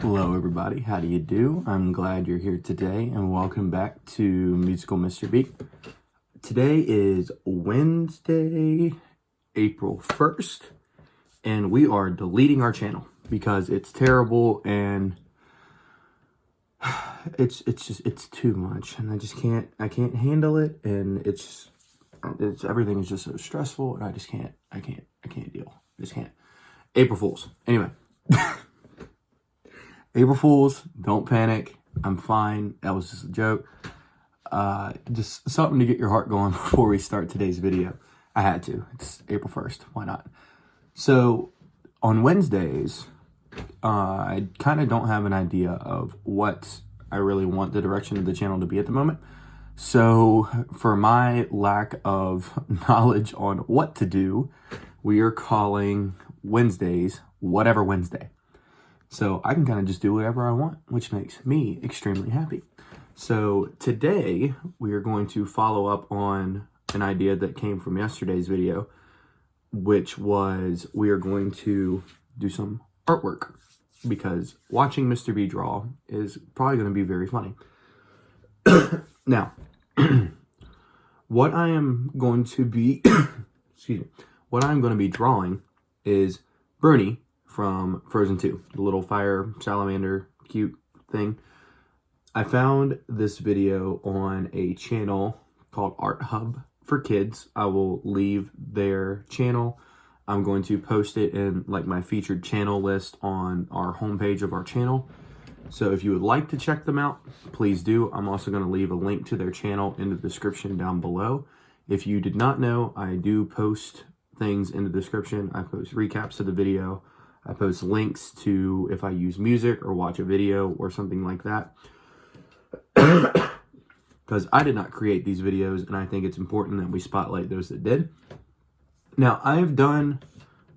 Hello everybody, how do you do? I'm glad you're here today and welcome back to Musical Mr. B. Today is Wednesday, April 1st, and we are deleting our channel because it's terrible and it's too much and I can't handle it, and everything is just so stressful and I can't deal. I just can't. April Fools. Anyway. April Fools, don't panic. I'm fine. That was just a joke. Just something to get your heart going before we start today's video. I had to. It's April 1st. Why not? So, on Wednesdays, I kind of don't have an idea of what I really want the direction of the channel to be at the moment. So, for my lack of knowledge on what to do, we are calling Wednesdays Whatever Wednesday. So I can kind of just do whatever I want, which makes me extremely happy. So today we are going to follow up on an idea that came from yesterday's video, which was we are going to do some artwork because watching Mr. B draw is probably going to be very funny. Now, what I am going to be, what I'm going to be drawing is Bruni from Frozen 2, the little fire salamander cute thing. I found this video on a channel called Art Hub for Kids. I will leave their channel. I'm going to post it in like my featured channel list on our homepage of our channel. So if you would like to check them out, please do. I'm also going to leave a link to their channel in the description down below. If you did not know, I do post things in the description. I post recaps of the video. I post links to if I use music or watch a video or something like that. Because I did not create these videos, and I think it's important that we spotlight those that did. Now, I have done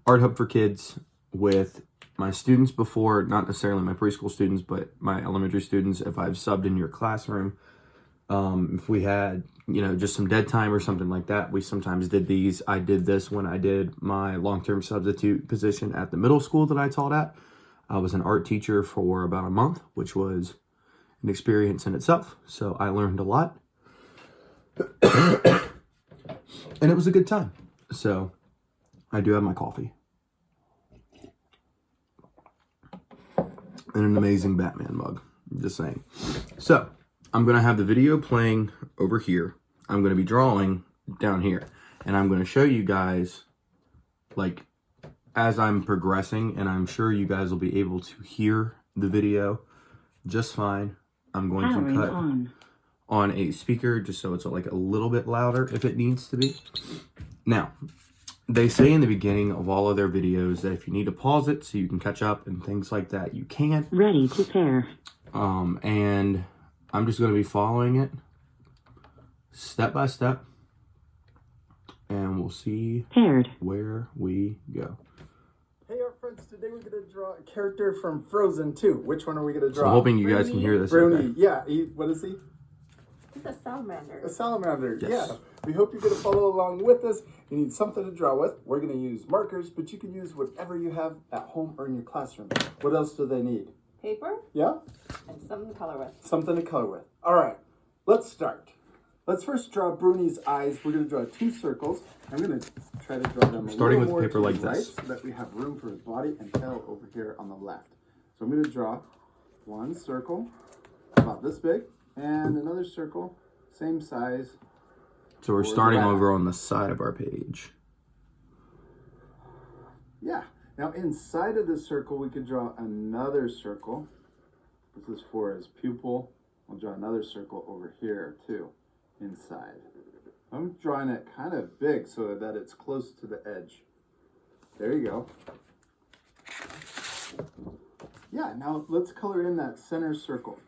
Art Hub for Kids with my students before, not necessarily my preschool students, but my elementary students. If I've subbed in your classroom, if we had, just some dead time or something like that, we sometimes did these. I did this when I did my long-term substitute position at the middle school that I taught at. I was an art teacher for about a month, which was an experience in itself. So I learned a lot. And it was a good time. So I do have my coffee. And an amazing Batman mug. I'm just saying. So I'm going to have the video playing over here. I'm going to be drawing down here. And I'm going to show you guys, like, as I'm progressing. And I'm sure you guys will be able to hear the video just fine. I'm going to cut on a speaker just so it's like a little bit louder if it needs to be. Now, they say in the beginning of all of their videos that if you need to pause it so you can catch up and things like that, you can. Ready to pair. And I'm just going to be following it step by step, and we'll see where we go. Hey, our friends, today we're going to draw a character from Frozen 2. Which one are we going to draw? So I'm hoping you guys can hear this. Bruni, okay. yeah. What is he? He's a salamander. A salamander, Yes. yeah. We hope you're going to follow along with us. You need something to draw with. We're going to use markers, but you can use whatever you have at home or in your classroom. What else do they need? Paper. Yeah? And something to color with. Something to color with. All right, let's start. Let's first draw Bruni's eyes. We're going to draw 2 circles. I'm going to try to draw them Starting with more paper to like the right this. so that we have room for his body and tail over here on the left. So I'm going to draw 1 circle about this big and another circle, same size. So we're starting over on the side of our page. Yeah. Now inside of the circle, we could draw another circle. This is for his pupil. I'll draw another circle over here too, inside. I'm drawing it kind of big so that it's close to the edge. There you go. Yeah, now let's color in that center circle.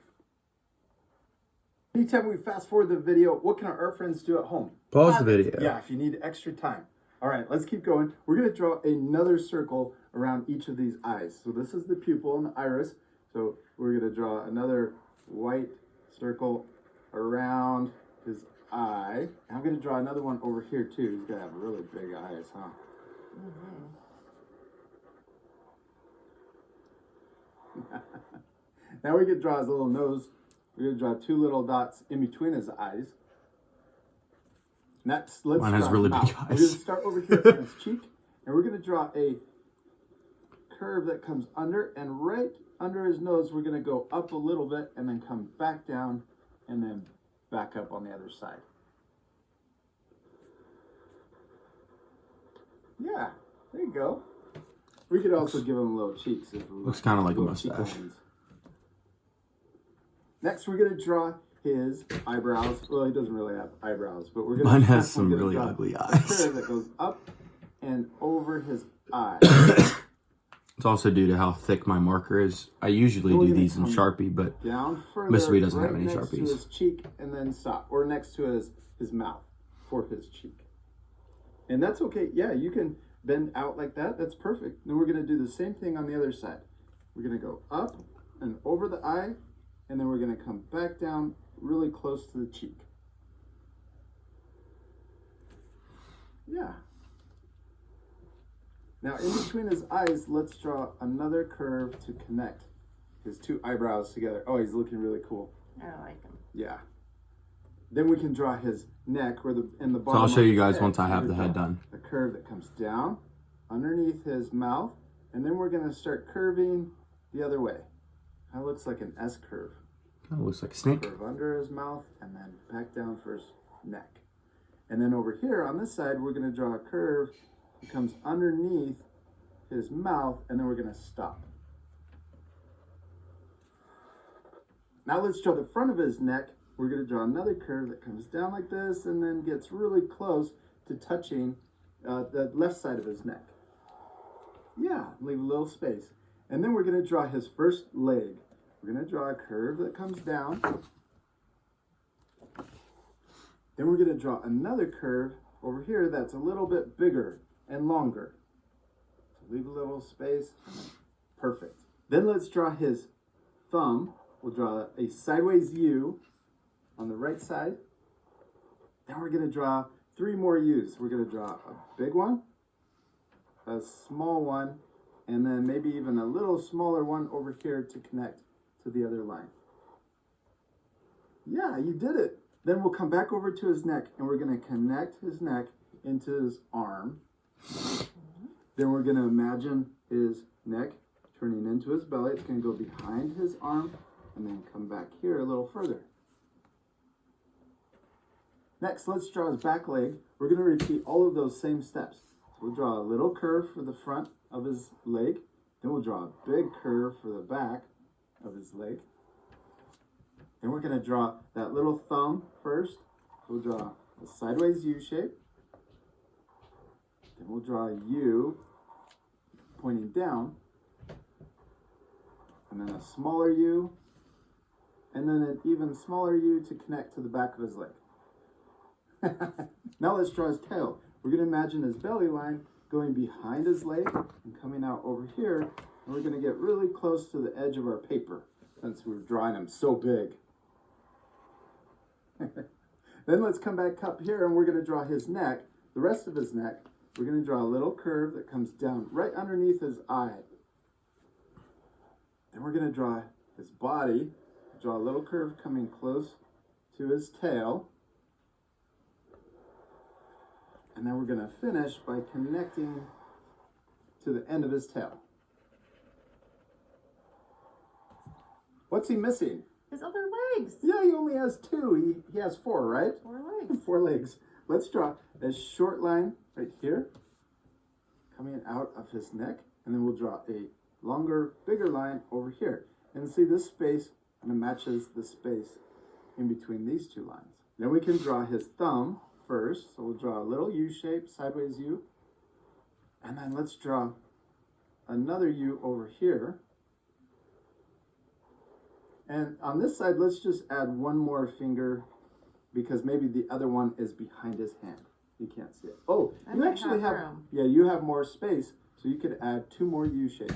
Anytime we fast forward the video, what can our art friends do at home? Pause the video. Yeah, if you need extra time. All right, let's keep going. We're going to draw another circle around each of these eyes. So this is the pupil and the iris. So we're going to draw another white circle around his eye. And I'm going to draw another one over here too. He's going to have really big eyes, huh? Now we could draw his little nose. We're going to draw 2 little dots in between his eyes. Next, let's Mine draw has really his big mouth. We're eyes. going to start over here on his cheek, and we're going to draw a curve that comes under, and right under his nose, we're going to go up a little bit and then come back down and then back up on the other side. Yeah, there you go. We could also give him little cheeks. Looks kind of like a little cheek mustache. lines. Next, we're going to draw his eyebrows. Well, he doesn't really have eyebrows, but we're going to. Mine has some really ugly eyes. A curve that goes up and over his eye. It's also due to how thick my marker is. I usually do these in Sharpie, but down further, Mystery doesn't have any next Sharpies. to his cheek, and then stop, or next to his mouth for his cheek. And that's okay. Yeah, you can bend out like that. That's perfect. Then we're going to do the same thing on the other side. We're going to go up and over the eye, and then we're going to come back down really close to the cheek. Yeah. Now, in between his eyes, let's draw another curve to connect his 2 eyebrows together. Oh, he's looking really cool. I like them. Yeah. Then we can draw his neck, where in the so bottom. I'll show of you his guys head, once I we're have the gonna head draw done. a curve that comes down underneath his mouth, and then we're going to start curving the other way. That looks like an S curve. Kind of looks like a snake. Curve under his mouth and then back down for his neck. And then over here on this side, we're going to draw a curve that comes underneath his mouth, and then we're going to stop. Now let's draw the front of his neck. We're going to draw another curve that comes down like this and then gets really close to touching the left side of his neck. Yeah, leave a little space. And then we're going to draw his first leg. We're going to draw a curve that comes down. Then we're going to draw another curve over here that's a little bit bigger and longer. So leave a little space. Perfect. Then let's draw his thumb. We'll draw a sideways U on the right side. Then we're going to draw 3 more U's. We're going to draw a big one, a small one, and then maybe even a little smaller one over here to connect to the other line. Yeah, you did it. Then we'll come back over to his neck, and we're going to connect his neck into his arm. Then we're going to imagine his neck turning into his belly. It's going to go behind his arm and then come back here a little further. Next, let's draw his back leg. We're going to repeat all of those same steps. So we'll draw a little curve for the front of his leg. Then we'll draw a big curve for the back of his leg. Then we're going to draw that little thumb first. We'll draw a sideways U shape. Then we'll draw a U pointing down. And then a smaller U. And then an even smaller U to connect to the back of his leg. Now let's draw his tail. We're going to imagine his belly line going behind his leg and coming out over here. And we're going to get really close to the edge of our paper since we're drawing him so big. Then let's come back up here and we're going to draw his neck, the rest of his neck. We're going to draw a little curve that comes down right underneath his eye. Then we're going to draw his body, draw a little curve coming close to his tail. And then we're going to finish by connecting to the end of his tail. What's he missing? His other legs. Yeah, he only has 2. He has 4, right? 4 legs. 4 legs. Let's draw a short line right here coming out of his neck. And then we'll draw a longer, bigger line over here. And see this space kind of matches the space in between these 2 lines. Then we can draw his thumb first. So we'll draw a little U shape, sideways U. And then let's draw another U over here. And on this side, let's just add 1 more finger because maybe the other one is behind his hand. You can't see it. Oh, I you might actually have have, room. yeah, you have more space. So you could add 2 more U shapes.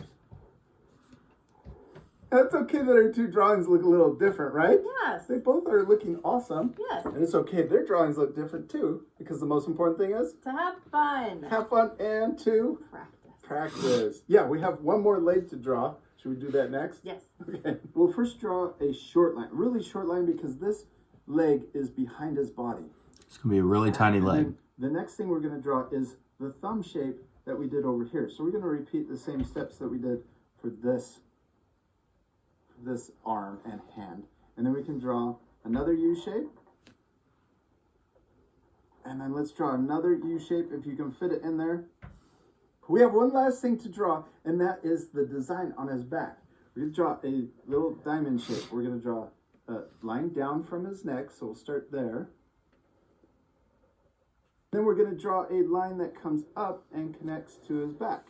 That's okay that our 2 drawings look a little different, right? Yes. They both are looking awesome. Yes. And it's okay their drawings look different too, because the most important thing is To have fun. have fun and to Practice. practice. Yeah, we have 1 more leg to draw. Should we do that next? Yes. Okay. We'll first draw a short line, really short line, because this leg is behind his body. It's gonna be a really tiny And leg. then the next thing we're going to draw is the thumb shape that we did over here. So we're going to repeat the same steps that we did for this arm and hand. And then we can draw another U shape. And then let's draw another U shape if you can fit it in there. We have one last thing to draw, and that is the design on his back. We're going to draw a little diamond shape. We're going to draw a line down from his neck, so we'll start there. Then we're going to draw a line that comes up and connects to his back.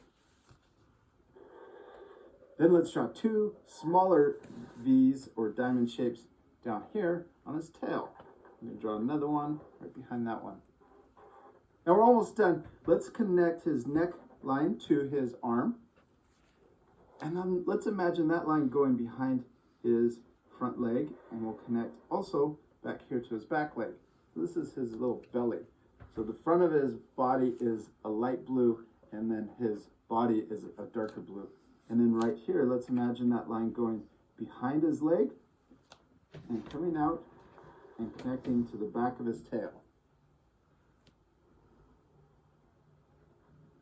Then let's draw two smaller V's or diamond shapes down here on his tail. I'm going to draw another one right behind that one. Now we're almost done. Let's connect his neck line to his arm. And then let's imagine that line going behind his front leg, and we'll connect also back here to his back leg. So this is his little belly. So the front of his body is a light blue, and then his body is a darker blue. And then right here, let's imagine that line going behind his leg and coming out and connecting to the back of his tail.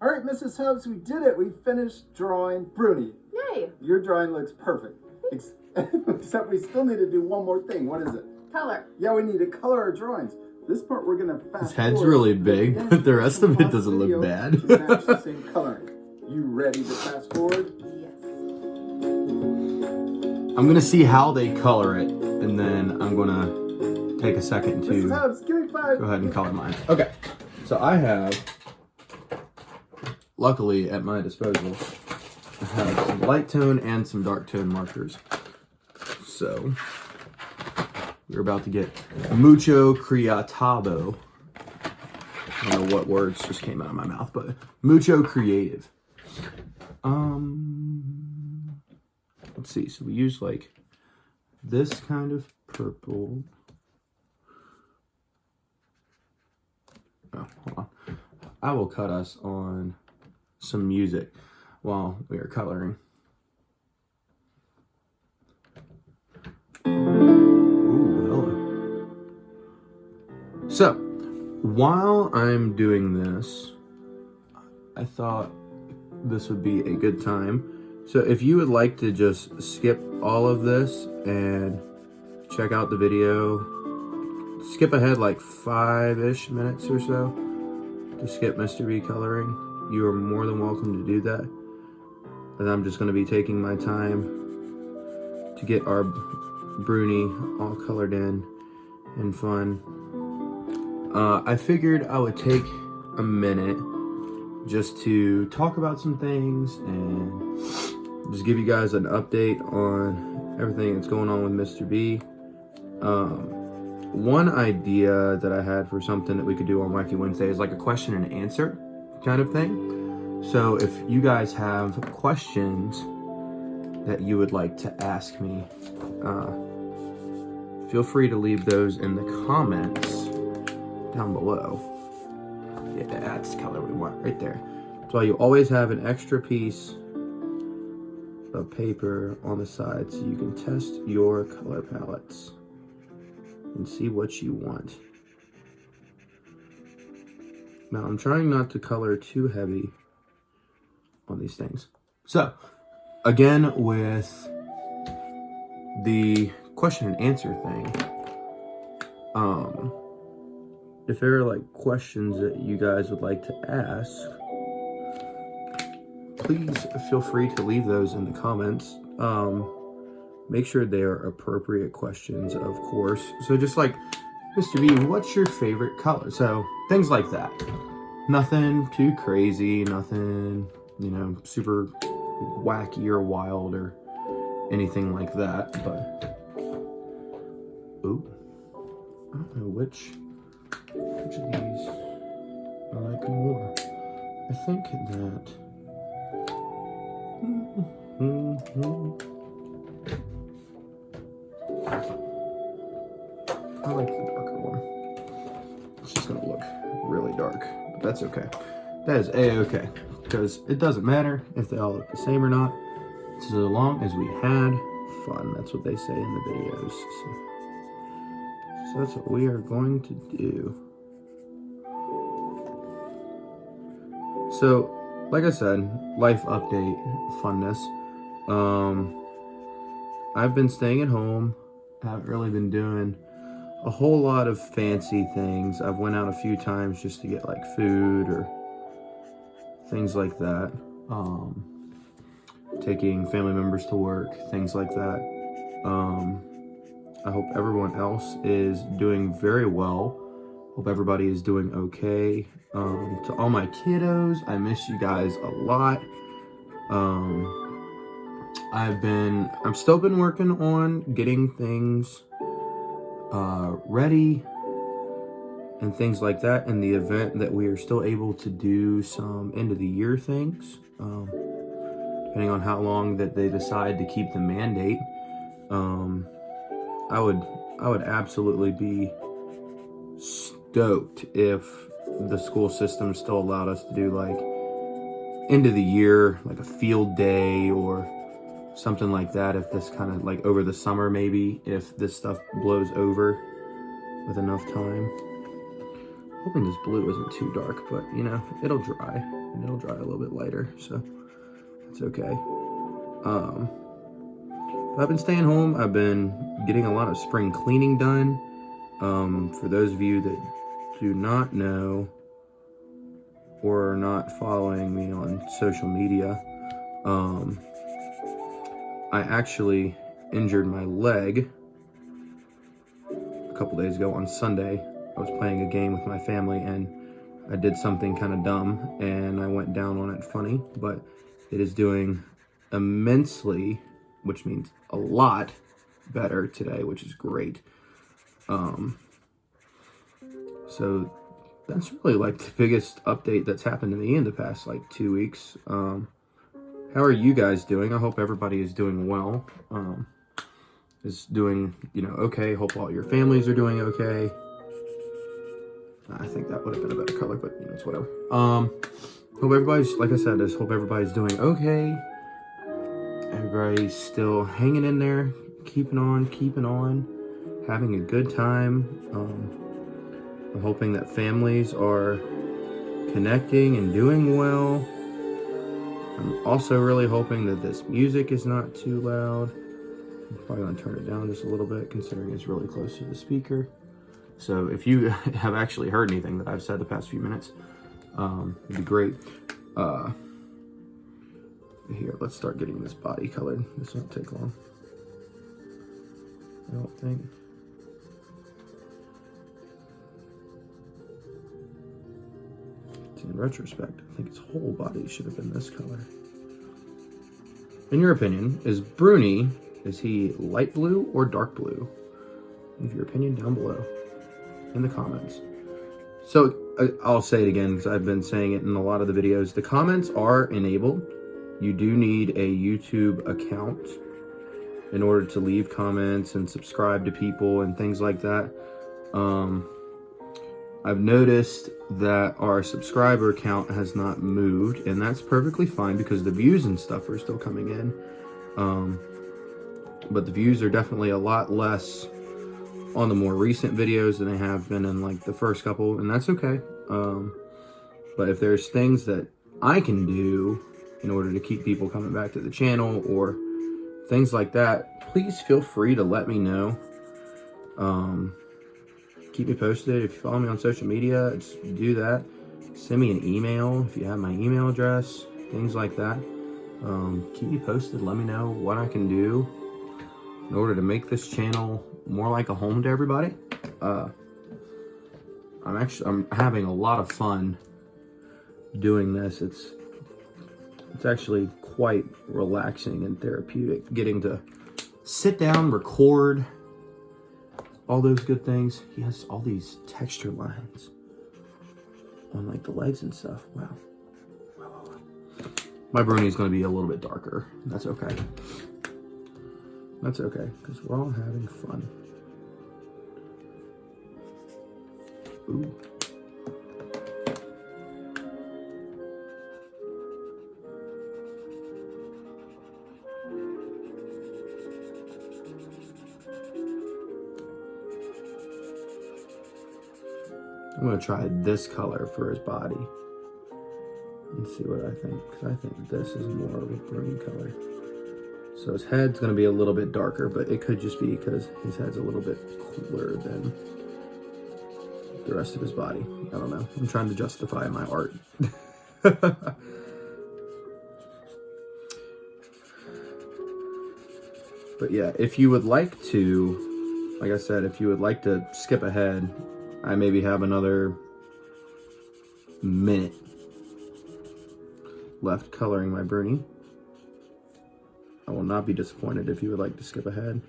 All right, Mrs. Hubbs, we did it. We finished drawing Bruni. Yay. Your drawing looks perfect. Except we still need to do one more thing. What is it? Color. Yeah, we need to color our drawings. This part we're going to fast His head's forward. really big, Again, but the rest of it pause doesn't video look bad. to match the same coloring. You ready to fast forward? Yes. I'm gonna see how they color it, and then I'm gonna take a second Mrs. to Hubbs, give me 5. go ahead and color mine. Okay, so I have, luckily at my disposal, I have some light tone and some dark tone markers. So we're about to get mucho creativo. I don't know what words just came out of my mouth, but mucho creative. Let's see. So we use like this kind of purple. Oh, hold on. I will cut us on some music while we are coloring. Ooh, hello. So, while I'm doing this, I thought this would be a good time. So if you would like to just skip all of this and check out the video, skip ahead like 5-ish minutes or so to skip Mr. B coloring, you are more than welcome to do that. And I'm just going to be taking my time to get our Bruni all colored in and fun. I figured I would take a minute just to talk about some things and just give you guys an update on everything that's going on with Mr. B. One idea that I had for something that we could do on Wacky Wednesday is like a question and answer kind of thing. So if you guys have questions that you would like to ask me, feel free to leave those in the comments down below. Yeah, that's the color we want right there. So you always have an extra piece of paper on the side so you can test your color palettes and see what you want. Now I'm trying not to color too heavy on these things. So again, with the question and answer thing, if there are like questions that you guys would like to ask, please feel free to leave those in the comments. Make sure they are appropriate questions, of course. So just like, Mr. B, what's your favorite color? So things like that. Nothing too crazy, nothing, you know, super wacky or wild or anything like that. But, ooh, I don't know which of these I like more. I think that I like the darker one. It's just gonna look really dark, but that's okay. That is a-okay, because it doesn't matter if they all look the same or not. So long as we had fun. That's what they say in the videos. So that's what we are going to do. So, like I said, life update, funness. I've been staying at home. I haven't really been doing a whole lot of fancy things. I've went out a few times just to get like food or things like that. Taking family members to work, things like that. I hope everyone else is doing very well. Hope everybody is doing okay. To all my kiddos, I miss you guys a lot. I've still been working on getting things ready and things like that in the event that we are still able to do some end of the year things. Depending on how long that they decide to keep the mandate. I would absolutely be stoked if the school system still allowed us to do like end of the year, like a field day or something like that. If this kind of like over the summer, maybe if this stuff blows over with enough time. Hoping this blue isn't too dark, but you know, it'll dry and it'll dry a little bit lighter, so it's okay. I've been staying home. I've been getting a lot of spring cleaning done. For those of you that do not know or are not following me on social media, I actually injured my leg a couple days ago on Sunday. I was playing a game with my family and I did something kind of dumb and I went down on it funny, but it is doing immensely, which means a lot better today, which is great. So that's really like the biggest update that's happened to me in the past like 2 weeks. How are you guys doing? I hope everybody is doing well. Is doing, you know, okay. Hope all your families are doing okay. I think that would have been a better color, but you know, it's whatever. Hope everybody's, like I said, hope everybody's doing okay. Everybody's still hanging in there, keeping on, having a good time. I'm hoping that families are connecting and doing well. I'm also really hoping that this music is not too loud. I'm probably going to turn it down just a little bit considering it's really close to the speaker. So if you have actually heard anything that I've said the past few minutes, it'd be great. Here, let's start getting this body colored. This won't take long, I don't think. In retrospect, I think its whole body should have been this color. In your opinion, is Bruni, is he light blue or dark blue? Leave your opinion down below in the comments. So I'll say it again because I've been saying it in a lot of the videos. The comments are enabled. You do need a YouTube account in order to leave comments and subscribe to people and things like that. I've noticed that our subscriber count has not moved, and that's perfectly fine because the views and stuff are still coming in. But the views are definitely a lot less on the more recent videos than they have been in like the first couple, and that's okay. But if there's things that I can do in order to keep people coming back to the channel or things like that, please feel free to let me know. Keep me posted. If you follow me on social media, just do that. Send me an email if you have my email address, things like that. Keep me posted. Let me know what I can do in order to make this channel more like a home to everybody. I'm having a lot of fun doing this. It's actually quite relaxing and therapeutic getting to sit down, record, all those good things. He has all these texture lines on like the legs and stuff. Wow. My Bruni is going to be a little bit darker. That's okay. That's okay because we're all having fun. Ooh. I'm gonna try this color for his body and see what I think, because I think this is more of a green color. So his head's gonna be a little bit darker, but it could just be because his head's a little bit cooler than the rest of his body. I don't know. I'm trying to justify my art. But yeah, if you would like to, like I said, if you would like to skip ahead, I maybe have another minute left coloring my Bruni. I will not be disappointed if you would like to skip ahead.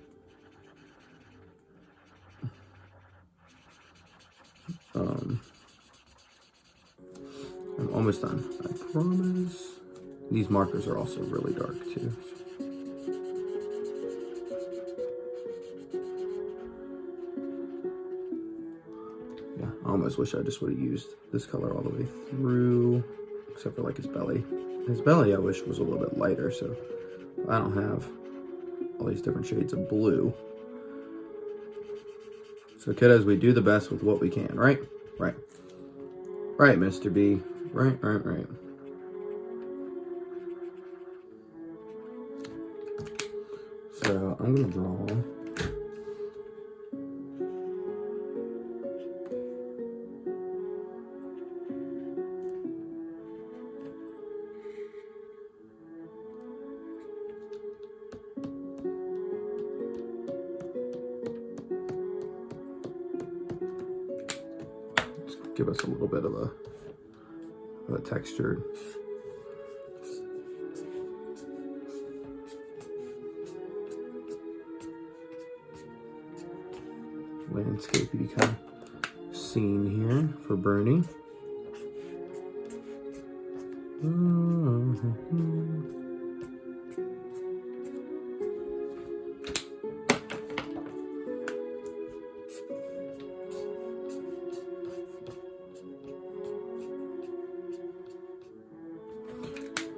I'm almost done, I promise. These markers are also really dark too. Yeah, I almost wish I just would have used this color all the way through, except for like his belly. His belly I wish was a little bit lighter, so I don't have all these different shades of blue. So kiddos, we do the best with what we can, right? Right. Right, Mr. B. Right. So I'm gonna draw give us a little bit of a textured landscapey kind of scene here for Bruni.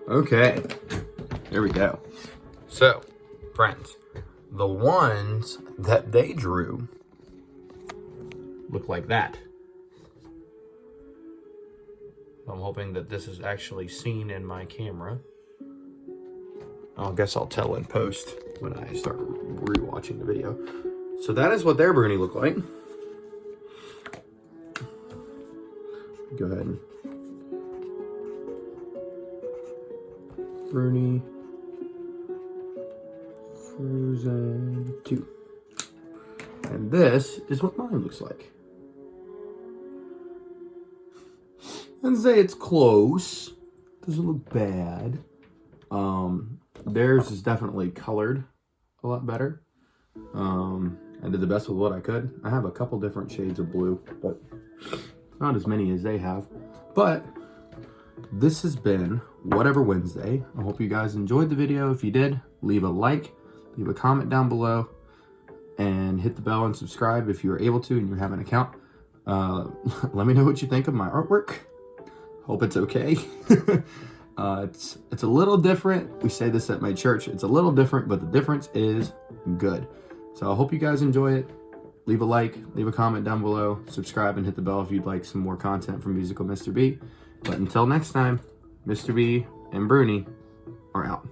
Okay, there we go. So, friends, the ones that they drew look like that. I'm hoping that this is actually seen in my camera. I guess I'll tell in post when I start rewatching the video. So that is what their Bruni look like. Go ahead and Bruni Frozen 2. And this is what mine looks like. I'd say it's close. Doesn't look bad. Theirs is definitely colored a lot better. I did the best with what I could. I have a couple different shades of blue, but not as many as they have. But this has been Whatever Wednesday. I hope you guys enjoyed the video. If you did, leave a like, leave a comment down below, and hit the bell and subscribe if you are able to and you have an account. Let me know what you think of my artwork. Hope it's okay. It's a little different. We say this at my church. It's a little different, but the difference is good. So I hope you guys enjoy it. Leave a like, leave a comment down below, subscribe, and hit the bell if you'd like some more content from Musical Mr. B. But until next time, Mr. B and Bruni are out.